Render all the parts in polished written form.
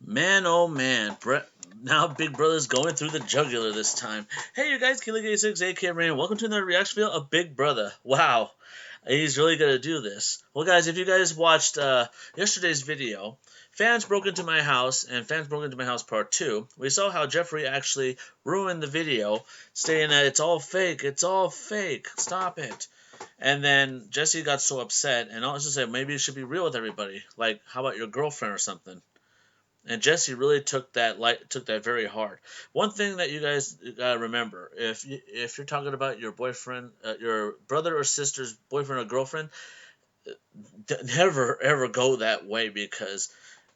Man, oh man, now Big Brother's going through the jugular this time. Hey, you guys, Killing86, aka Rain. Welcome to another reaction video of Big Brudda. Wow, he's really gonna do this. Well, guys, if you guys watched yesterday's video, fans broke into my house, and fans broke into my house part 2. We saw how Jeffrey actually ruined the video, saying that it's all fake, stop it. And then Jesse got so upset, and also said maybe you should be real with everybody. Like, how about your girlfriend or something? And Jesse really took that very hard. One thing that you guys gotta remember: if you're talking about your boyfriend, your brother or sister's boyfriend or girlfriend, never ever go that way, because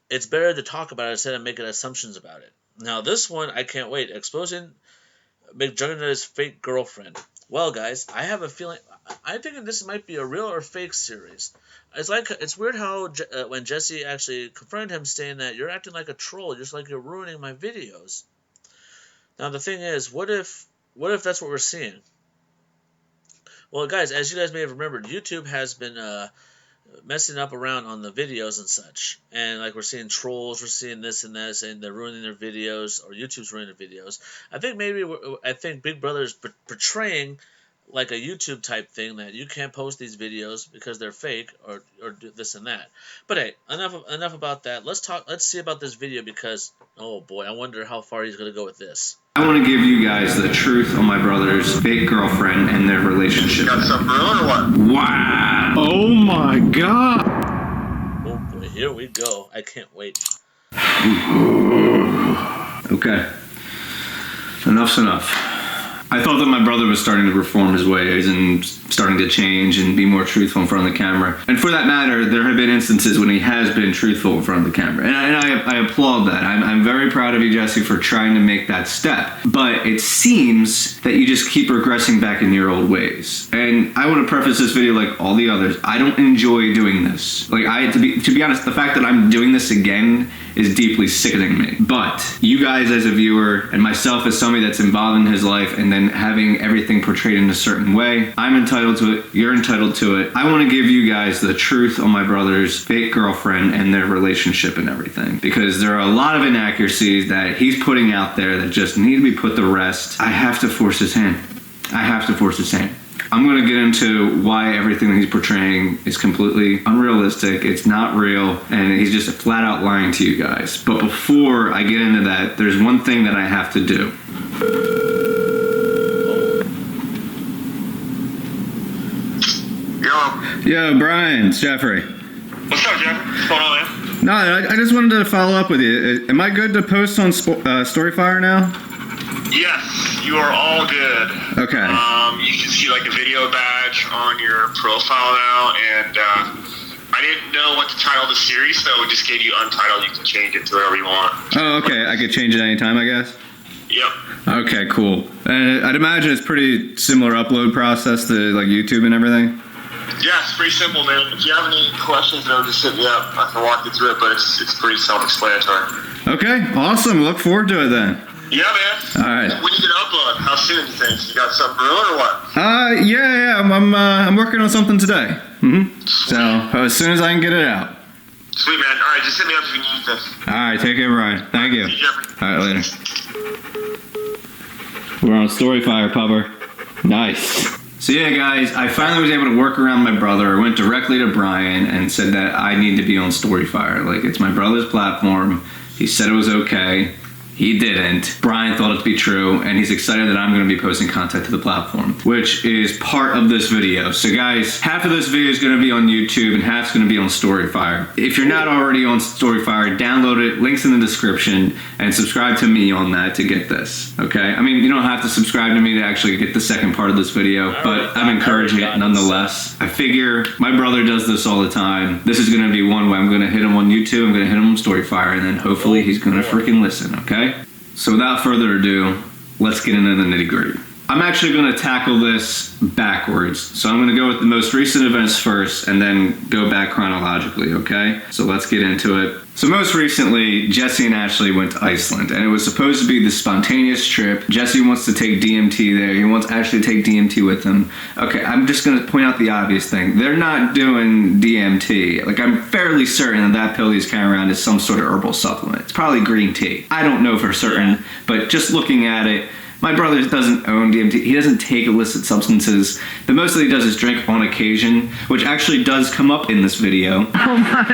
it's better to talk about it instead of making assumptions about it. Now this one, I can't wait. Exposing McJuggernut's fake girlfriend. Well, guys, I have a feeling. I think this might be a real or fake series. It's weird how when Jesse actually confronted him, saying that you're acting like a troll, just like you're ruining my videos. Now the thing is, what if that's what we're seeing? Well, guys, as you guys may have remembered, YouTube has been messing up around on the videos and such, and like we're seeing trolls, we're seeing this and that, saying they're ruining their videos, or YouTube's ruining their videos. I think Big Brother's portraying like a YouTube type thing, that you can't post these videos because they're fake, or do this and that. But hey, enough about that. Let's see about this video, because oh boy, I wonder how far he's gonna go with this. I want to give you guys the truth on my brother's fake girlfriend and their relationship. Got something brewing or what? Wow. Oh my god. Oh boy, here we go. I can't wait. Okay. Enough's enough. I thought that my brother was starting to reform his ways and starting to change and be more truthful in front of the camera. And for that matter, there have been instances when he has been truthful in front of the camera. And I applaud that. I'm very proud of you, Jesse, for trying to make that step. But it seems that you just keep regressing back in your old ways. And I want to preface this video like all the others. I don't enjoy doing this. Like, to be honest, the fact that I'm doing this again is deeply sickening me. But you guys as a viewer, and myself as somebody that's involved in his life, and then having everything portrayed in a certain way, I'm entitled to it, you're entitled to it. I want to give you guys the truth on my brother's fake girlfriend and their relationship and everything, because there are a lot of inaccuracies that he's putting out there that just need to be put to rest. I have to force his hand. I have to force his hand. I'm going to get into why everything that he's portraying is completely unrealistic, it's not real, and he's just flat out lying to you guys. But before I get into that, there's one thing that I have to do. Yo, Brian, it's Jeffrey. What's up, Jeffrey? What's going on, man? No, I just wanted to follow up with you. Am I good to post on StoryFire now? Yes, you are all good. Okay. You can see like a video badge on your profile now, and I didn't know what to title the series, so we just gave you untitled. You can change it to whatever you want. Oh, okay. I could change it anytime, I guess? Yep. Okay, cool. And I'd imagine it's pretty similar upload process to like YouTube and everything? Yeah, it's pretty simple, man. If you have any questions, though, just hit me up. I can walk you through it, but it's pretty self-explanatory. Okay, awesome. Look forward to it then. Yeah, man. All right. When you get upload, how soon do you think? You got something brewing or what? Yeah. I'm working on something today. So as soon as I can get it out. Sweet, man. All right, just hit me up if you need anything. All right, take care, Brian. Thank you. See you, Jeffrey. All right, later. We're on StoryFire, Pupper. Nice. So yeah, guys, I finally was able to work around my brother. I went directly to Brian and said that I need to be on StoryFire. Like, it's my brother's platform. He said it was okay. He didn't. Brian thought it to be true, and he's excited that I'm going to be posting content to the platform, which is part of this video. So guys, half of this video is going to be on YouTube and half's going to be on StoryFire. If you're not already on StoryFire, download it, links in the description, and subscribe to me on that to get this, okay? I mean, you don't have to subscribe to me to actually get the second part of this video, but I'm encouraging it nonetheless. I figure my brother does this all the time. This is going to be one way. I'm going to hit him on YouTube, I'm going to hit him on StoryFire, and then hopefully he's going to freaking listen, okay? So without further ado, let's get into the nitty-gritty. I'm actually going to tackle this backwards. So I'm going to go with the most recent events first and then go back chronologically, okay? So let's get into it. So most recently, Jesse and Ashley went to Iceland, and it was supposed to be this spontaneous trip. Jesse wants to take DMT there. He wants Ashley to take DMT with him. Okay, I'm just going to point out the obvious thing. They're not doing DMT. Like, I'm fairly certain that pill he's carrying around is some sort of herbal supplement. It's probably green tea. I don't know for certain, but just looking at it, my brother doesn't own DMT. He doesn't take illicit substances. The most that he does is drink on occasion, which actually does come up in this video. Oh my.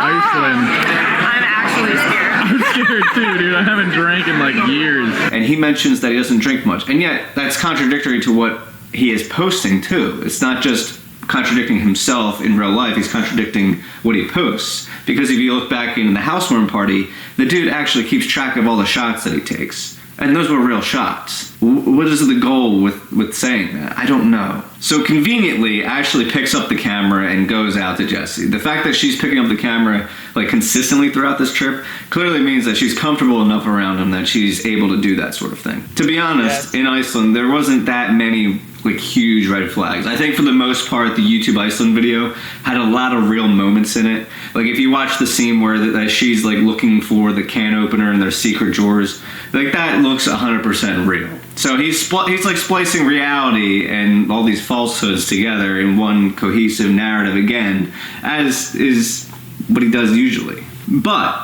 Iceland. I'm actually scared. I'm scared too, dude. I haven't drank in like years. And he mentions that he doesn't drink much. And yet, that's contradictory to what he is posting too. It's not just contradicting himself in real life, he's contradicting what he posts. Because if you look back in the housewarming party, the dude actually keeps track of all the shots that he takes. And those were real shots. What is the goal with saying that? I don't know. So conveniently, Ashley picks up the camera and goes out to Jesse. The fact that she's picking up the camera like consistently throughout this trip clearly means that she's comfortable enough around him that she's able to do that sort of thing. To be honest, in Iceland, there wasn't that many like huge red flags. I think for the most part, the YouTube Iceland video had a lot of real moments in it. Like if you watch the scene where that she's like looking for the can opener in their secret drawers, like that looks 100% real. So he's like splicing reality and all these falsehoods together in one cohesive narrative again, as is what he does usually. But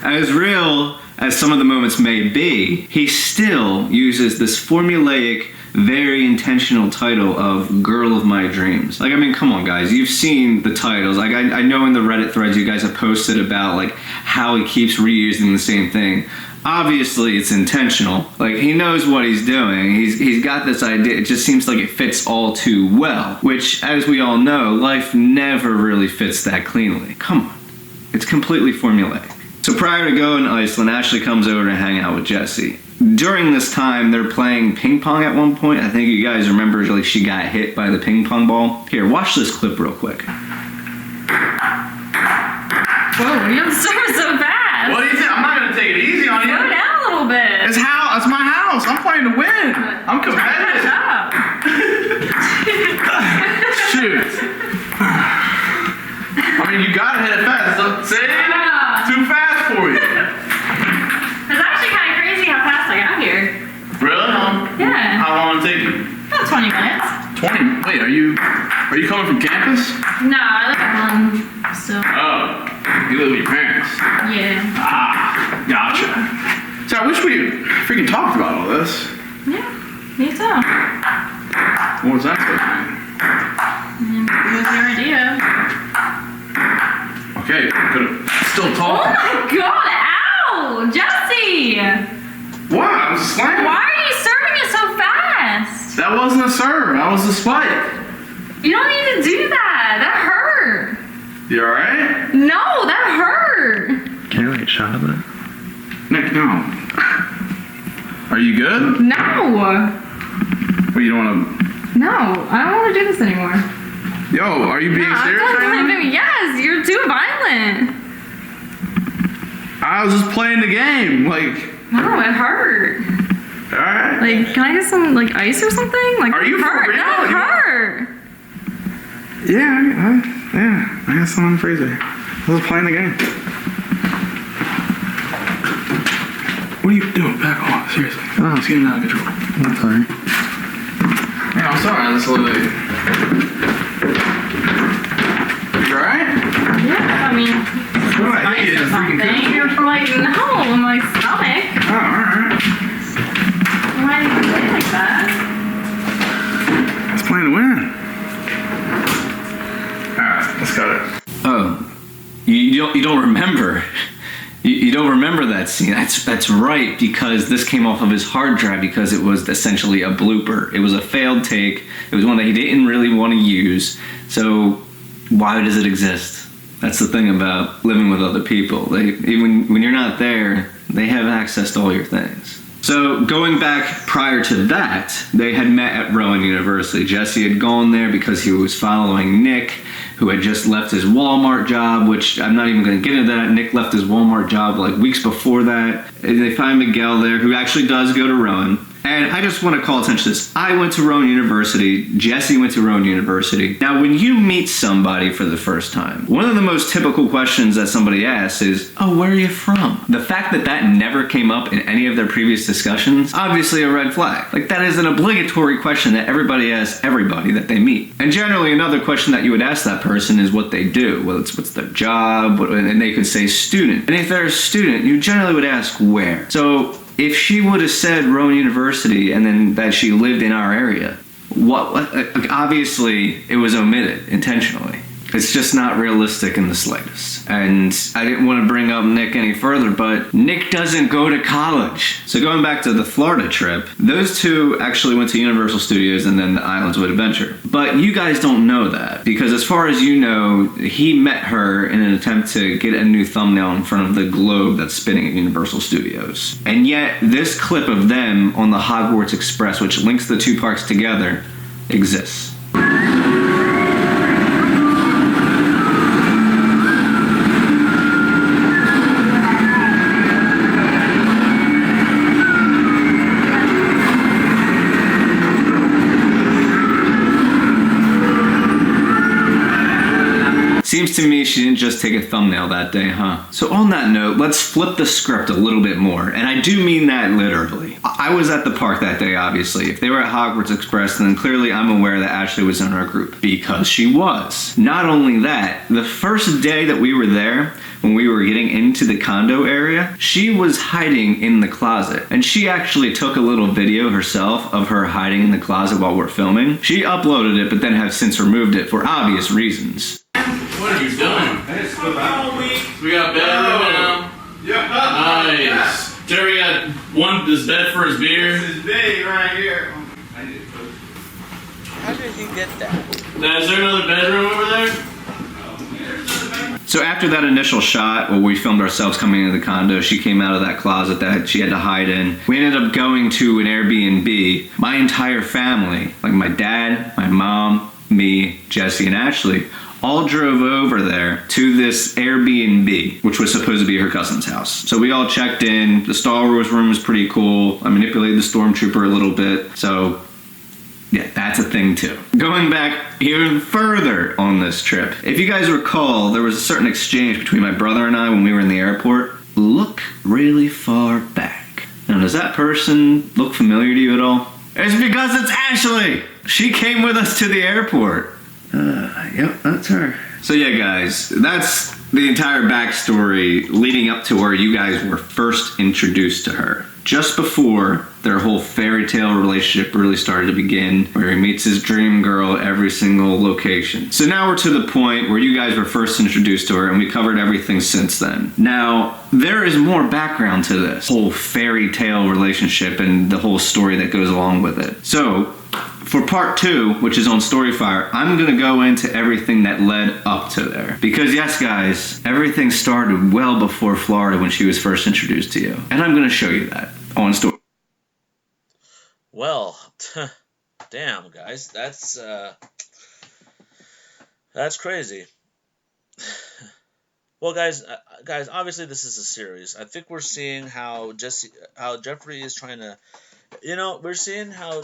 as real as some of the moments may be, he still uses this formulaic, very intentional title of Girl of My Dreams. Like, I mean, come on, guys. You've seen the titles. Like, I know in the Reddit threads you guys have posted about, like, how he keeps reusing the same thing. Obviously, it's intentional. Like, he knows what he's doing. He's got this idea. It just seems like it fits all too well. Which, as we all know, life never really fits that cleanly. Come on. It's completely formulaic. So prior to going to Iceland, Ashley comes over to hang out with Jesse. During this time, they're playing ping pong at one point. I think you guys remember, like, she got hit by the ping pong ball. Here, watch this clip real quick. Whoa, you don't serve so fast. What do you think? I'm not gonna take it easy on you. Slow down a little bit. It's my house. I'm playing to win. I'm competitive. Catch up. Shoot. I mean, you gotta hit it fast. So, see? Too fast for you. It's actually kind of crazy how fast I got here. Really? Yeah. How long did it take you? About 20 minutes. 20? Wait, are you coming from campus? No, I live at home, so. Oh, you live with your parents. Yeah. Ah, gotcha. So I wish we freaking talked about all this. Yeah, me too. What was that supposed to mean? What was your idea? Okay, could have still Oh talked. my god, ow! Jesse! What? I was slamming. Why are you serving it so fast? That wasn't a serve. That was a spike. You don't need to do that. That hurt. You alright? No, that hurt. Can I get a shot of that? Nick, no. Are you good? No. Well, you don't want to... No, I don't want to do this anymore. Yo, are you being No, serious I'm right not now? doing. Yes, you're too violent. I was just playing the game. Like, No, it hurt. alright. Like, can I get some like ice or something? Like, Are you it for hurt? real? No, it hurt. Yeah, I got something in the freezer. I was playing the game. What are you doing? Back off, seriously. Oh, it's getting out of control. I'm sorry. Yeah, I'm sorry. That's a little late. You alright? Yeah, I mean, What, I hate you ice or just freaking something. cooking or I'm like, no, in my stomach. Oh, alright. Why do you play like that? It's playing to win. Alright, let's cut it. Oh, you don't remember. You don't remember that scene. That's right, because this came off of his hard drive because it was essentially a blooper. It was a failed take. It was one that he didn't really want to use. So why does it exist? That's the thing about living with other people. Even when you're not there, they have access to all your things. So going back prior to that, they had met at Rowan University. Jesse had gone there because he was following Nick, who had just left his Walmart job, which I'm not even going to get into that. Nick left his Walmart job like weeks before that. And they find Miguel there, who actually does go to Rowan. And I just want to call attention to this. I went to Rowan University. Jesse went to Rowan University. Now, when you meet somebody for the first time, one of the most typical questions that somebody asks is, oh, where are you from? The fact that that never came up in any of their previous discussions, obviously a red flag. Like, that is an obligatory question that everybody asks everybody that they meet. And generally, another question that you would ask that person is what they do. Well, it's what's their job, and they could say student. And if they're a student, you generally would ask where. So if she would have said Rowan University and then that she lived in our area, obviously it was omitted intentionally. It's just not realistic in the slightest. And I didn't want to bring up Nick any further, but Nick doesn't go to college. So going back to the Florida trip, those two actually went to Universal Studios and then the Islands of Adventure. But you guys don't know that, because as far as you know, he met her in an attempt to get a new thumbnail in front of the globe that's spinning at Universal Studios. And yet this clip of them on the Hogwarts Express, which links the two parks together, exists. Seems to me she didn't just take a thumbnail that day, huh? So on that note, let's flip the script a little bit more. And I do mean that literally. I was at the park that day, obviously. If they were at Hogwarts Express, then clearly I'm aware that Ashley was in our group. Because she was. Not only that, the first day that we were there, when we were getting into the condo area, she was hiding in the closet. And she actually took a little video herself of her hiding in the closet while we're filming. She uploaded it, but then have since removed it for obvious reasons. What are you doing? We got bedroom now. Yeah. Nice. Jerry got this bed for his beer. This is big right here. How did he get that? Now, is there another bedroom over there? So after that initial shot where we filmed ourselves coming into the condo, she came out of that closet that she had to hide in. We ended up going to an Airbnb. My entire family, like my dad, my mom, me, Jesse, and Ashley, all drove over there to this Airbnb, which was supposed to be her cousin's house. So we all checked in. The Star Wars room was pretty cool. I manipulated the Stormtrooper a little bit. So yeah, that's a thing too. Going back even further on this trip, if you guys recall, there was a certain exchange between my brother and I when we were in the airport. Look really far back. Now, does that person look familiar to you at all? It's because it's Ashley! She came with us to the airport. Yep, that's her. So yeah, guys, that's the entire backstory leading up to where you guys were first introduced to her. Just before their whole fairy tale relationship really started to begin, where he meets his dream girl at every single location. So now we're to the point where you guys were first introduced to her, and we covered everything since then. Now, there is more background to this whole fairy tale relationship and the whole story that goes along with it. So, for part 2, which is on StoryFire, I'm going to go into everything that led up to there. Because yes, guys, everything started well before Florida when she was first introduced to you. And I'm going to show you that on Story. Well, damn, guys, that's crazy. Well, guys, obviously this is a series. I think we're seeing how Jeffrey is trying to, we're seeing how.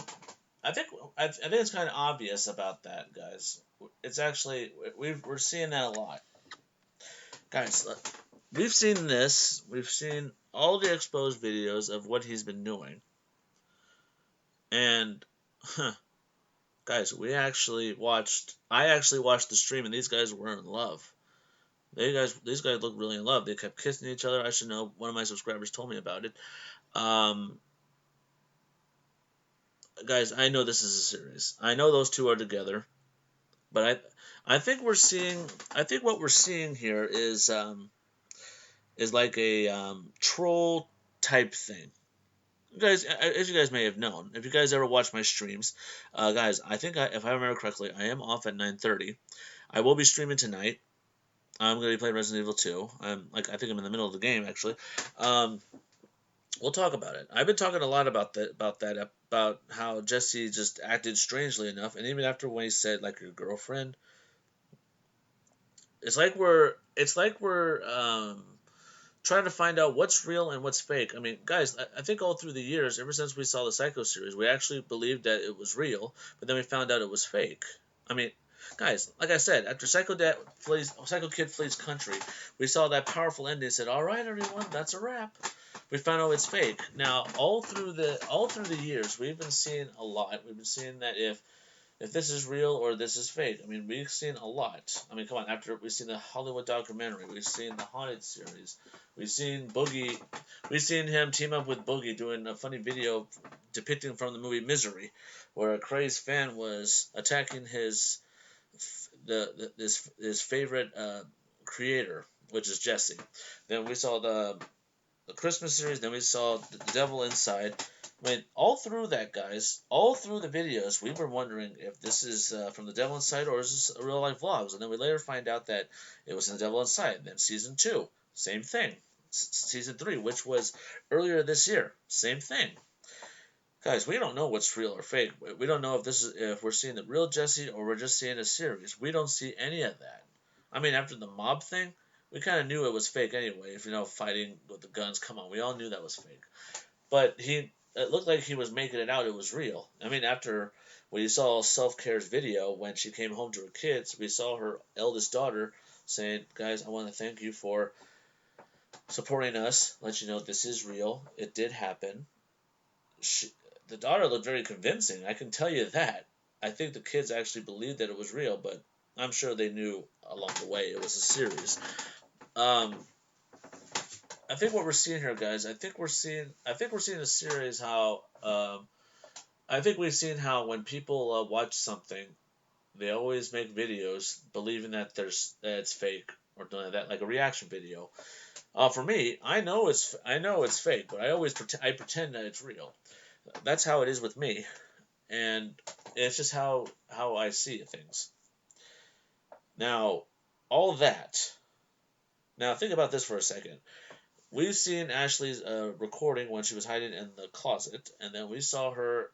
I think it's kind of obvious about that, guys. It's actually we're seeing that a lot, guys. Look, we've seen this. We've seen all the exposed videos of what he's been doing, and guys, I actually watched the stream, and these guys were in love. These guys look really in love. They kept kissing each other. I should know. One of my subscribers told me about it. Guys, I know this is a series. I know those two are together, but I think what we're seeing here is like a troll type thing. Guys, as you guys may have known, if you guys ever watched my streams, guys, I think if I remember correctly, I am off at 9:30. I will be streaming tonight. I'm going to be playing Resident Evil 2. I think I'm in the middle of the game actually. We'll talk about it. I've been talking a lot about how Jesse just acted strangely enough, and even after when he said like your girlfriend, it's like we're trying trying to find out what's real and what's fake. I mean, guys, I think all through the years, ever since we saw the Psycho series, we actually believed that it was real, but then we found out it was fake. I mean, guys, like I said, after Psycho Kid flees country, we saw that powerful ending and said, all right, everyone, that's a wrap. We found out it's fake. Now, all through the years, we've been seeing a lot. We've been seeing that if this is real or this is fake. I mean, we've seen a lot. I mean, come on. After we've seen the Hollywood documentary, we've seen the Haunted series, we've seen Boogie, we've seen him team up with Boogie doing a funny video depicting from the movie Misery, where a crazed fan was attacking his favorite creator, which is Jesse. Then we saw the Christmas series. Then we saw the Devil Inside. I mean, all through that, guys, all through the videos, we were wondering if this is from The Devil Inside or is this real life vlogs. And then we later find out that it was in The Devil Inside. And then season 2, same thing. Season 3, which was earlier this year, same thing. Guys, we don't know what's real or fake. We don't know if we're seeing the real Jesse or we're just seeing a series. We don't see any of that. I mean, after the mob thing, we kind of knew it was fake anyway. If fighting with the guns, come on, we all knew that was fake. But it looked like he was making it out it was real. I mean, after we saw Self-Care's video, when she came home to her kids, we saw her eldest daughter saying, guys, I want to thank you for supporting us, let you know this is real. It did happen. The daughter looked very convincing, I can tell you that. I think the kids actually believed that it was real, but I'm sure they knew along the way it was a series. I think what we're seeing here, guys, I think we're seeing a series how I think we've seen how when people watch something, they always make videos believing that it's fake or something like that, like a reaction video. For me, I know it's fake, but I pretend that it's real. That's how it is with me, and it's just how I see things. Now, all that. Now, think about this for a second. We've seen Ashley's recording when she was hiding in the closet, and then we saw her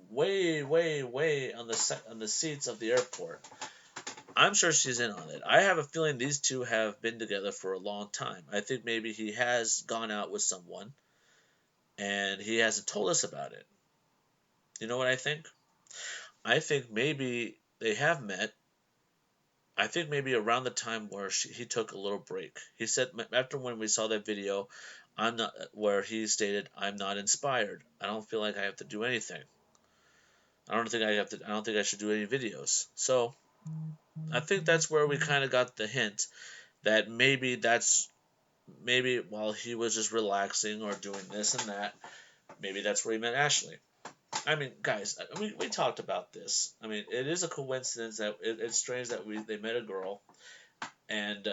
way, way, way on the seats of the airport. I'm sure she's in on it. I have a feeling these two have been together for a long time. I think maybe he has gone out with someone, and he hasn't told us about it. You know what I think? I think maybe they have met. I think maybe around the time where he took a little break. He said after when we saw that video, where he stated, "I'm not inspired. I don't feel like I have to do anything. I don't think I should do any videos." So I think that's where we kind of got the hint that maybe while he was just relaxing or doing this and that, maybe that's where he met Ashley. I mean, guys, we talked about this. I mean, it is a coincidence that it's strange that they met a girl in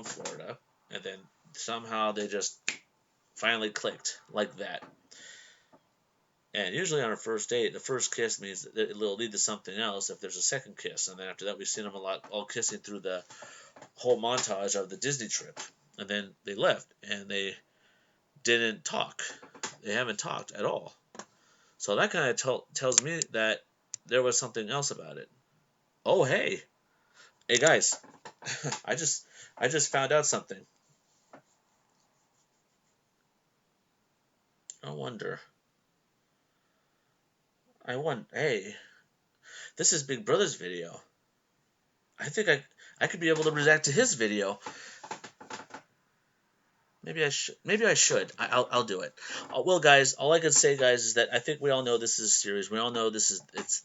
Florida, and then somehow they just finally clicked like that. And usually on a first date, the first kiss means that it'll lead to something else if there's a second kiss, and then after that we've seen them a lot all kissing through the whole montage of the Disney trip, and then they left and they didn't talk. They haven't talked at all. So that kind of tells me that there was something else about it. Oh, hey guys, I just found out something. Hey, this is BigBrudda's video. I think I could be able to react to his video. Maybe I should. I'll do it. Well, guys, all I can say, guys, is that I think we all know this is a series. We all know it's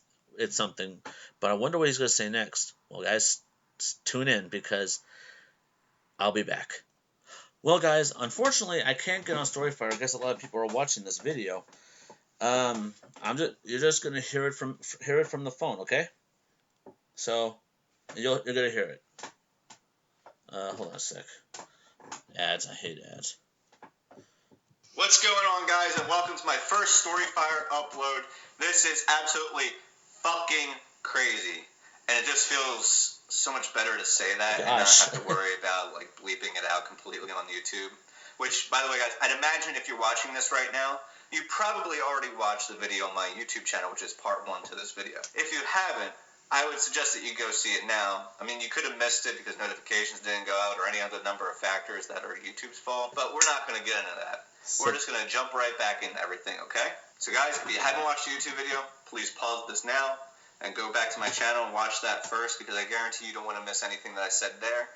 something. But I wonder what he's going to say next. Well, guys, tune in because I'll be back. Well, guys, unfortunately, I can't get on StoryFire. I guess a lot of people are watching this video. You're just going to hear it from the phone, okay? So you're going to hear it. Hold on a sec. Ads, I hate ads. What's going on, guys, and welcome to my first StoryFire upload. This is absolutely fucking crazy, and it just feels so much better to say that and not have to worry about like bleeping it out completely on YouTube. Which, by the way, guys, I'd imagine if you're watching this right now, you probably already watched the video on my YouTube channel, which is part 1 to this video. If you haven't, I would suggest that you go see it now. I mean, you could have missed it because notifications didn't go out or any other number of factors that are YouTube's fault, but we're not going to get into that. We're just going to jump right back into everything, okay? So guys, if you haven't watched the YouTube video, please pause this now and go back to my channel and watch that first, because I guarantee you don't want to miss anything that I said there.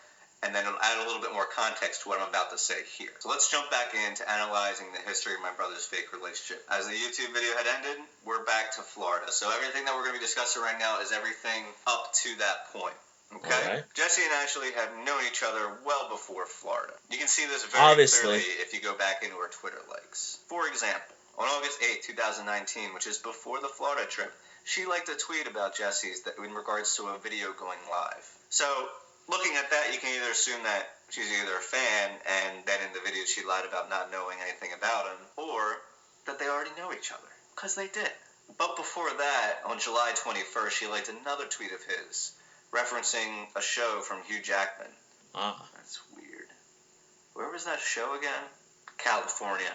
And then it'll add a little bit more context to what I'm about to say here. So let's jump back into analyzing the history of my brother's fake relationship. As the YouTube video had ended, we're back to Florida. So everything that we're going to be discussing right now is everything up to that point. Okay? Right. Jesse and Ashley have known each other well before Florida. You can see this very clearly if you go back into her Twitter likes. For example, on August 8, 2019, which is before the Florida trip, she liked a tweet about Jesse's in regards to a video going live. So looking at that, you can either assume that she's either a fan and then in the video she lied about not knowing anything about him, or that they already know each other, because they did. But before that, on July 21st, she liked another tweet of his, referencing a show from Hugh Jackman. That's weird. Where was that show again? California.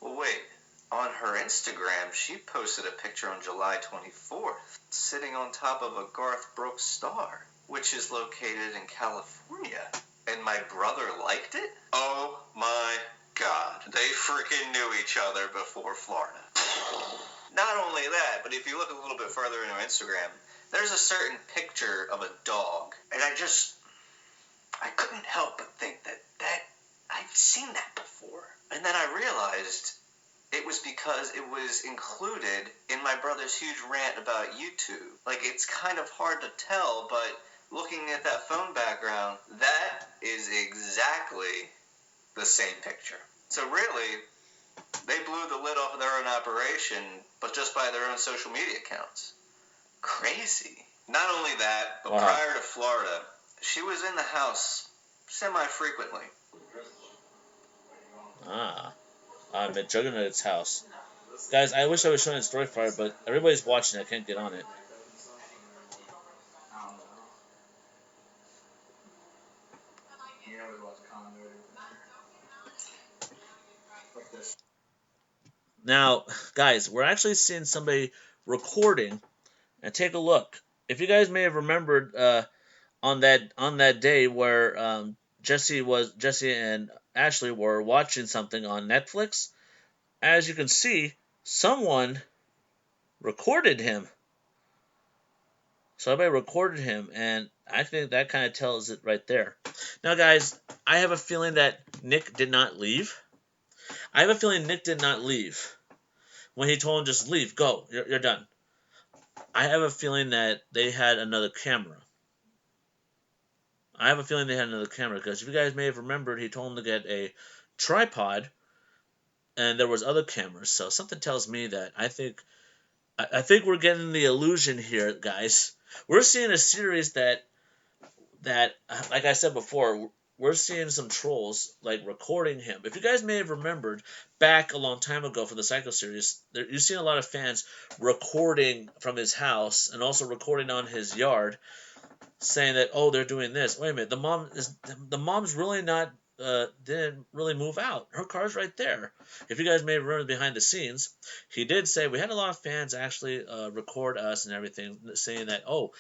Well, wait. On her Instagram, she posted a picture on July 24th, sitting on top of a Garth Brooks star, which is located in California. And my brother liked it? Oh my God. They freaking knew each other before Florida. Not only that, but if you look a little bit further into Instagram, there's a certain picture of a dog. And I couldn't help but think that I've seen that before. And then I realized it was because it was included in my brother's huge rant about YouTube. Like, it's kind of hard to tell, but looking at that phone background, that is exactly the same picture. So really, they blew the lid off of their own operation, but just by their own social media accounts. Crazy. Not only that, but prior to Florida, she was in the house semi-frequently. I'm at Juggernaut's house. Guys, I wish I was showing it StoryFire, but everybody's watching. I can't get on it. Now, guys, we're actually seeing somebody recording, and take a look. If you guys may have remembered on that day where Jesse and Ashley were watching something on Netflix, as you can see, someone recorded him. Somebody recorded him, and I think that kind of tells it right there. Now, guys, I have a feeling that Nick did not leave. I have a feeling Nick did not leave when he told him just leave, go, you're done. I have a feeling that they had another camera. Because if you guys may have remembered, he told him to get a tripod, and there was other cameras. So something tells me that I think we're getting the illusion here, guys. We're seeing a series that like I said before, we're seeing some trolls like recording him. If you guys may have remembered back a long time ago for the Psycho series, you've seen a lot of fans recording from his house and also recording on his yard, saying that, oh, they're doing this. Wait a minute, the mom's really not didn't really move out. Her car's right there. If you guys may remember behind the scenes, he did say we had a lot of fans actually record us and everything, saying that, oh,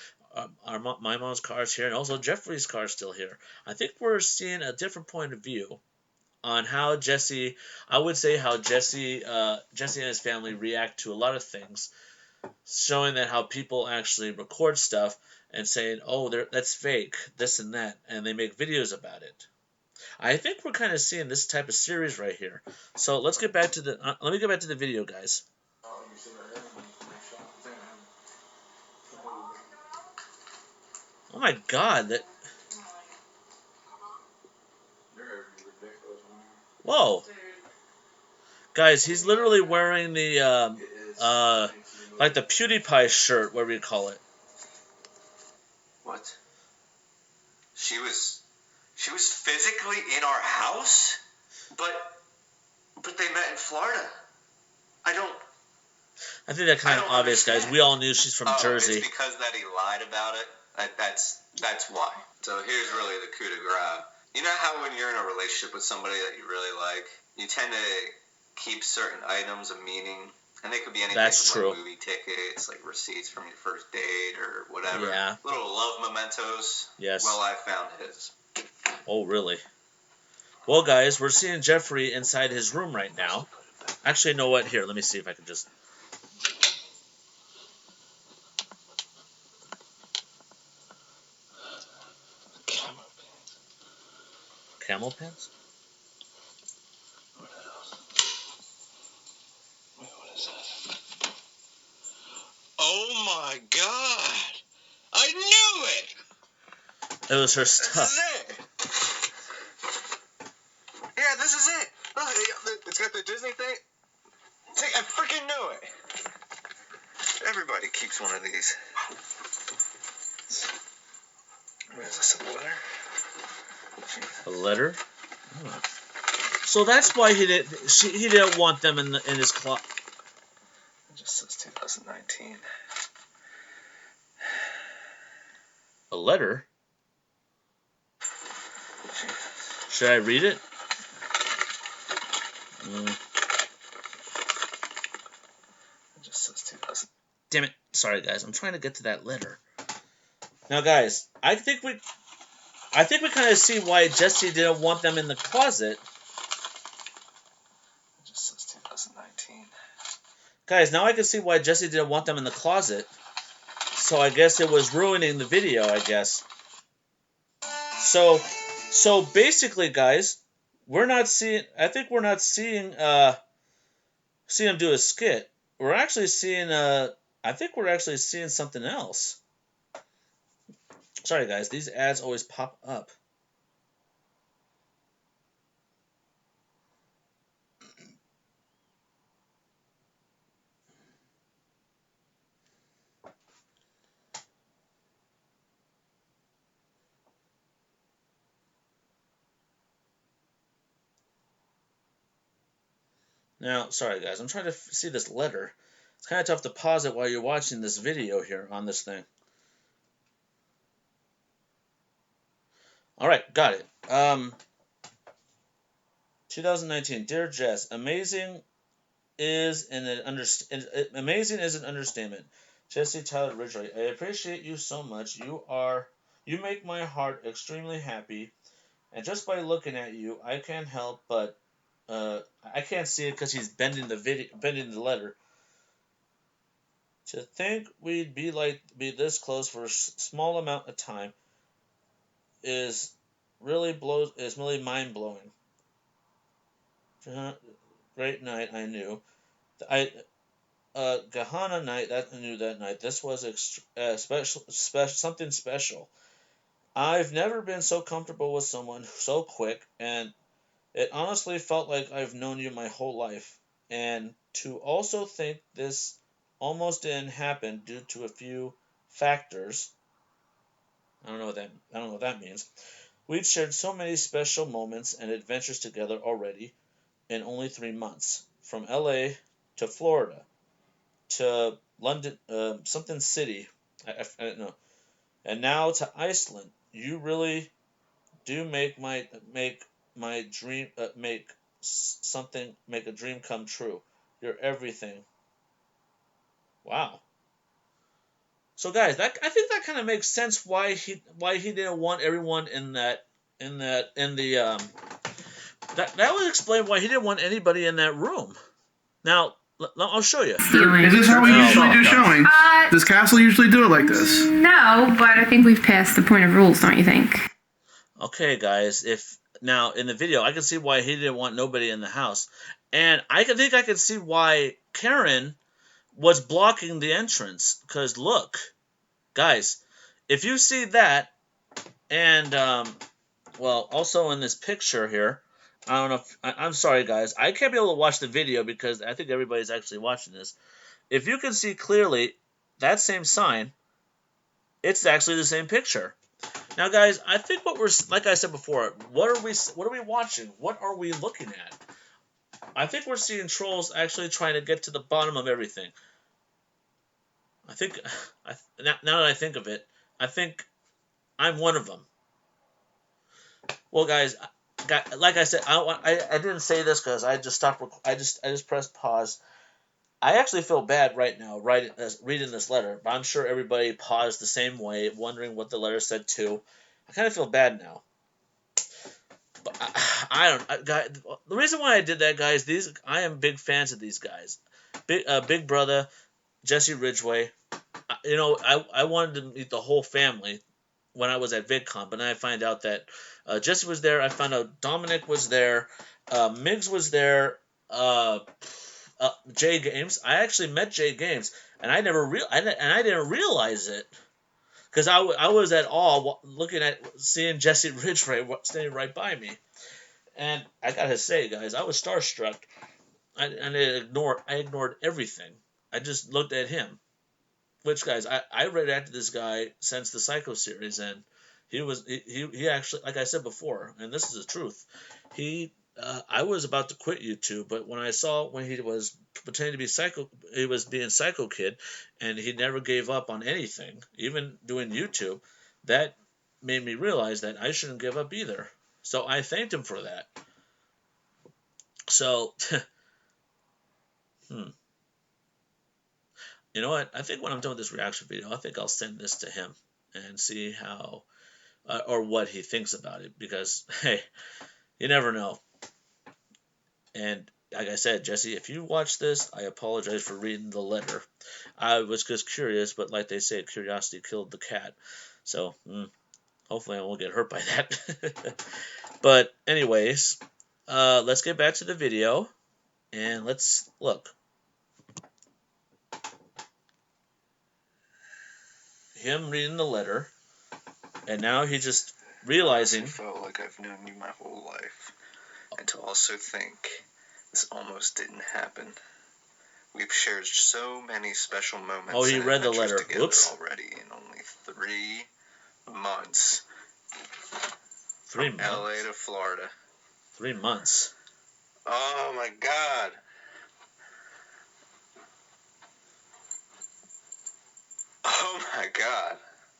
my mom's car's here, and also Jeffrey's car's still here. I think we're seeing a different point of view on how Jesse and his family react to a lot of things, showing that how people actually record stuff and saying, oh, that's fake, this and that, and they make videos about it. I think we're kind of seeing this type of series right here. So let's get back to let me get back to the video, guys. Oh my God! Whoa! Guys, he's literally wearing the like the PewDiePie shirt, whatever you call it. What? She was physically in our house, but they met in Florida. I think that's kind of obvious, guys. We all knew she's from Jersey. It's because that he lied about it. That's why. So here's really the coup de grace. You know how when you're in a relationship with somebody that you really like, you tend to keep certain items of meaning And they could be anything That's from true. like movie tickets, like receipts from your first date or whatever. Yeah. Little love mementos. Yes. Well, I found his. Oh, really? Well, guys, we're seeing Jeffrey inside his room right now. Actually, you know what? Here, let me see if I can just... Camel pants? What is that? Oh my god! I knew it! It was her This stuff. is it! Yeah, this is it! Look, it's got the Disney thing. See, I freaking knew it! Everybody keeps one of these. What is this, a letter? A letter? Oh. So that's why he didn't want them in his closet. It just says 2019. A letter? Should I read it? It just says 2000. Damn it. Sorry, guys. I'm trying to get to that letter. Now, guys, I think we kind of see why Jesse didn't want them in the closet. It just says 2019. Guys, now I can see why Jesse didn't want them in the closet. So I guess it was ruining the video, I guess. So basically, guys, we're not seeing... I think we're not seeing him do a skit. We're actually seeing... I think we're actually seeing something else. Sorry, guys. These ads always pop up. Now, sorry, guys. I'm trying to see this letter. It's kind of tough to pause it while you're watching this video here on this thing. All right, got it. 2019, dear Jess, amazing is an understatement. Jesse Tyler Ridgely, I appreciate you so much. You make my heart extremely happy, and just by looking at you, I can't help but I can't see it because he's bending the letter. To think we'd be this close for a small amount of time is really mind blowing. Great night, I knew. Gahana night, I knew that night. This was something special. I've never been so comfortable with someone so quick, and it honestly felt like I've known you my whole life. And to also think this almost didn't happen due to a few factors. I don't know what that means. We'd shared so many special moments and adventures together already in only 3 months. From LA to Florida to London, something city, I don't know, and now to Iceland. You really do make a dream come true. You're everything. Wow. So guys, I think that kind of makes sense why he didn't want everyone that would explain why he didn't want anybody in that room. Now, I'll show you. Is this how we usually do showing? Does Castle usually do it like this? No, but I think we've passed the point of rules, don't you think? Okay, guys. Now in the video, I can see why he didn't want nobody in the house, and I can see why Karen was blocking the entrance. Because look, guys, if you see that, and also in this picture here, I don't know if I'm sorry, guys. I can't be able to watch the video because I think everybody's actually watching this. If you can see clearly that same sign, it's actually the same picture. Now, guys, I think like I said before, what are we watching? What are we looking at? I think we're seeing trolls actually trying to get to the bottom of everything. I think, now that I think of it, I think I'm one of them. Well, guys, like I said, I didn't say this because I just stopped. I just pressed pause. I actually feel bad right now reading this letter, but I'm sure everybody paused the same way, wondering what the letter said too. I kind of feel bad now. But the reason why I did that, guys, I am big fans of these guys. BigBrudda, Jesse Ridgway. I wanted to meet the whole family when I was at VidCon, but then I find out that Jesse was there. I found out Dominic was there. Miggs was there. Jay Games. I actually met Jay Games, and I didn't realize it because I was at awe looking at seeing Jesse Ridgway standing right by me, and I gotta say, guys, I was starstruck. I ignored everything. I just looked at him. Which, guys, I read after this guy since the Psycho series, and he actually, like I said before, and this is the truth. I was about to quit YouTube, but when I saw when he was pretending to be Psycho, he was being Psycho Kid, and he never gave up on anything, even doing YouTube. That made me realize that I shouldn't give up either. So I thanked him for that. So, You know what? I think when I'm done with this reaction video, I think I'll send this to him and see how or what he thinks about it. Because, hey, you never know. And like I said, Jesse, if you watch this, I apologize for reading the letter. I was just curious, but like they say, curiosity killed the cat. So, hopefully I won't get hurt by that. But anyways, let's get back to the video. And let's look. Him reading the letter, and now he's just realizing. I felt like I've known you my whole life, and to also think this almost didn't happen. We've shared so many special moments. Oh, he read the letter. Together Oops. already in only 3 months. 3 months. LA to Florida. 3 months. Oh my God. Oh my God.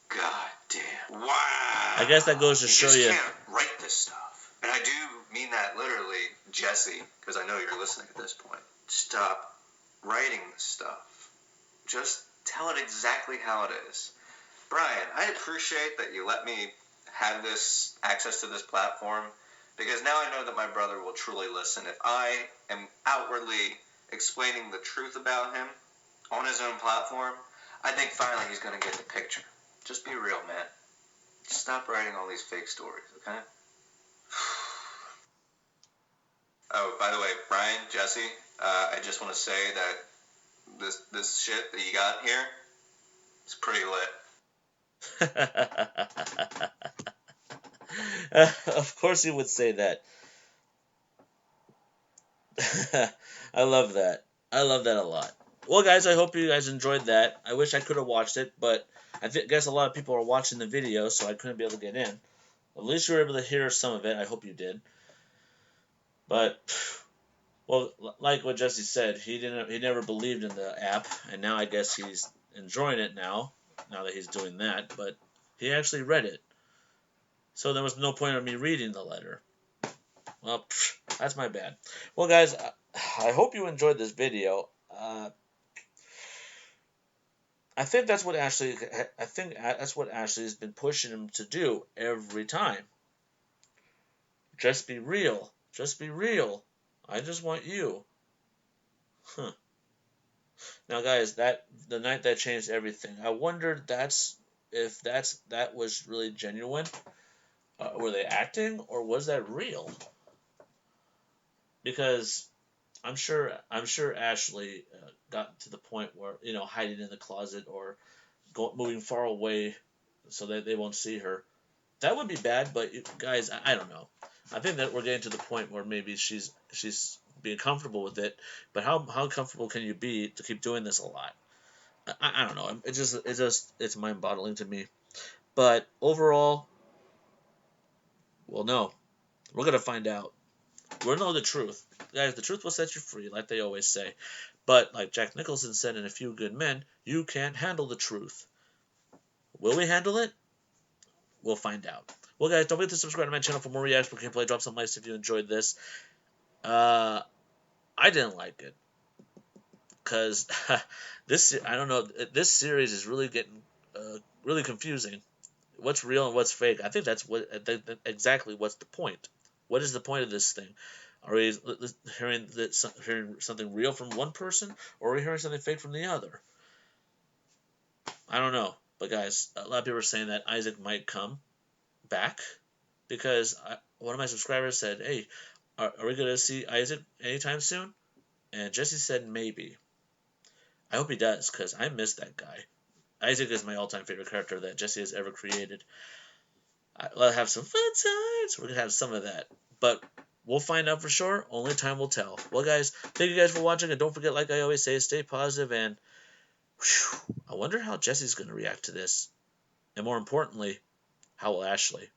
God damn. Wow. I guess that goes to show you. You just can't write this stuff. And I do mean that literally, Jesse, because I know you're listening at this point. Stop writing this stuff. Just tell it exactly how it is. Brian, I appreciate that you let me have this access to this platform, because now I know that my brother will truly listen. If I am outwardly explaining the truth about him on his own platform, I think finally he's going to get the picture. Just be real, man. Stop writing all these fake stories, okay? Oh, by the way, Brian, Jesse, I just want to say that this shit that you got here is pretty lit. Of course he would say that. I love that. I love that a lot. Well, guys, I hope you guys enjoyed that. I wish I could have watched it, but I guess a lot of people are watching the video, so I couldn't be able to get in. At least you were able to hear some of it. I hope you did. But, well, like what Jesse said, he never believed in the app, and now I guess he's enjoying it now that he's doing that. But he actually read it, so there was no point of me reading the letter. Well, that's my bad. Well, guys, I hope you enjoyed this video. I think that's what Ashley has been pushing him to do every time. Just be real. Just be real. I just want you. Now, guys, the night that changed everything. I wonder if that was really genuine. Were they acting, or was that real? Because I'm sure Ashley got to the point where, hiding in the closet or moving far away so that they won't see her. That would be bad, but guys, I don't know. I think that we're getting to the point where maybe she's being comfortable with it, but how comfortable can you be to keep doing this a lot? I don't know. It's mind-boggling to me. But overall, well, no, we're gonna find out. We'll know the truth. Guys, the truth will set you free, like they always say. But, like Jack Nicholson said in A Few Good Men, you can't handle the truth. Will we handle it? We'll find out. Well, guys, don't forget to subscribe to my channel for more reactions for gameplay. Drop some likes if you enjoyed this. I didn't like it. because I don't know, this series is really getting really confusing. What's real and what's fake? I think that's exactly what's the point. What is the point of this thing? Are we hearing something real from one person, or are we hearing something fake from the other? I don't know. But guys, a lot of people are saying that Isaac might come back because one of my subscribers said, "Hey, are we going to see Isaac anytime soon?" And Jesse said maybe. I hope he does, because I miss that guy. Isaac is my all-time favorite character that Jesse has ever created. I'll have some fun times. We're going to have some of that. But we'll find out for sure. Only time will tell. Well, guys, thank you guys for watching. And don't forget, like I always say, stay positive. And I wonder how Jesse's going to react to this. And more importantly, how will Ashley?